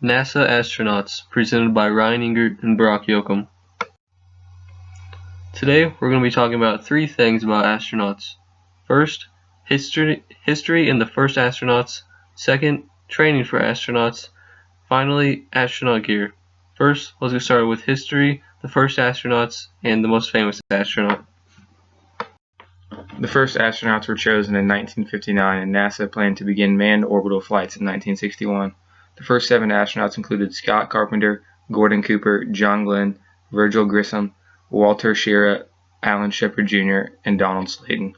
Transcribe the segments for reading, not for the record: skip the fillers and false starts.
NASA Astronauts, presented by Ryan Engert and Yocum. Today we're going to be talking about three things about astronauts. First, history and the first astronauts. Second, training for astronauts. Finally, astronaut gear. First, let's get started with history, the first astronauts, and the most famous astronaut. The first astronauts were chosen in 1959, and NASA planned to begin manned orbital flights in 1961. The first 7 astronauts included Scott Carpenter, Gordon Cooper, John Glenn, Virgil Grissom, Walter Schirra, Alan Shepard Jr., and Donald Slayton.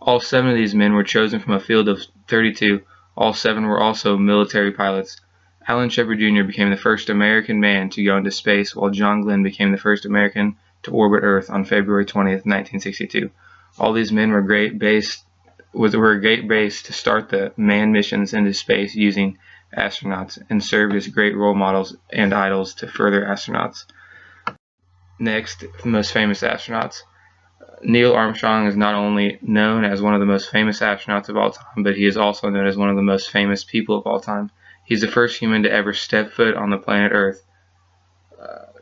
All 7 of these men were chosen from a field of 32. All 7 were also military pilots. Alan Shepard Jr. became the first American man to go into space, while John Glenn became the first American to orbit Earth on February 20th, 1962. All these men were a great base to start the manned missions into space using astronauts, and served as great role models and idols to further astronauts. Next, the most famous astronauts. Neil Armstrong is not only known as one of the most famous astronauts of all time, but he is also known as one of the most famous people of all time. He's the first human to ever step foot on the planet Earth.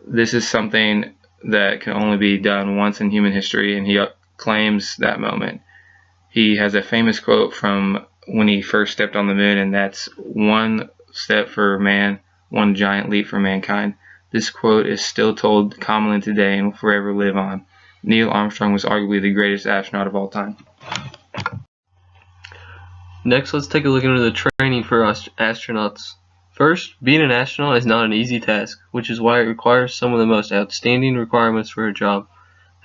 This is something that can only be done once in human history, and he claims that moment. He has a famous quote from when he first stepped on the moon, and that's "One step for man, one giant leap for mankind." This quote is still told commonly today and will forever live on. Neil Armstrong was arguably the greatest astronaut of all time. Next, let's take a look into the training for astronauts. First, being an astronaut is not an easy task, which is why it requires some of the most outstanding requirements for a job.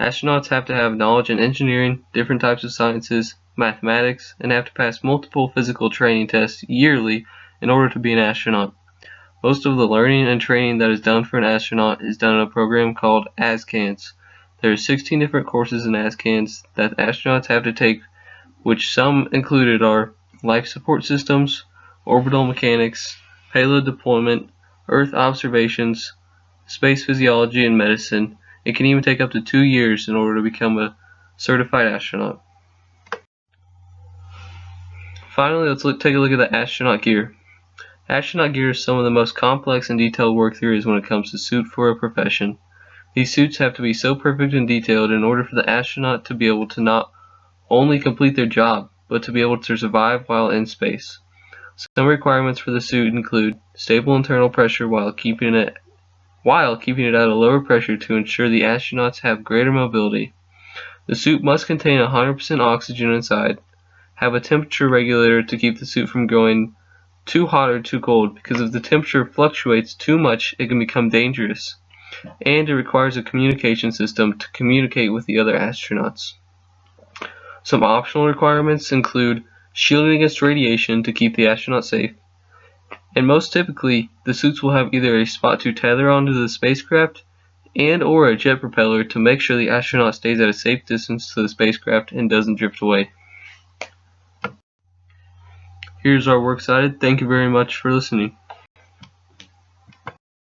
Astronauts have to have knowledge in engineering, different types of sciences, mathematics, and have to pass multiple physical training tests yearly in order to be an astronaut. Most of the learning and training that is done for an astronaut is done in a program called ASCANS. There are 16 different courses in ASCANS that astronauts have to take, which some included are life support systems, orbital mechanics, payload deployment, Earth observations, space physiology and medicine. It can even take up to 2 years in order to become a certified astronaut. Finally, let's take a look at the astronaut gear. Astronaut gear is some of the most complex and detailed work there is when it comes to suit for a profession. These suits have to be so perfect and detailed in order for the astronaut to be able to not only complete their job, but to be able to survive while in space. Some requirements for the suit include stable internal pressure while keeping it at a lower pressure to ensure the astronauts have greater mobility. The suit must contain 100% oxygen inside, have a temperature regulator to keep the suit from going too hot or too cold, because if the temperature fluctuates too much it can become dangerous, and it requires a communication system to communicate with the other astronauts. Some optional requirements include shielding against radiation to keep the astronaut safe, and most typically the suits will have either a spot to tether onto the spacecraft and or a jet propeller to make sure the astronaut stays at a safe distance to the spacecraft and doesn't drift away. Here's our works cited. Thank you very much for listening.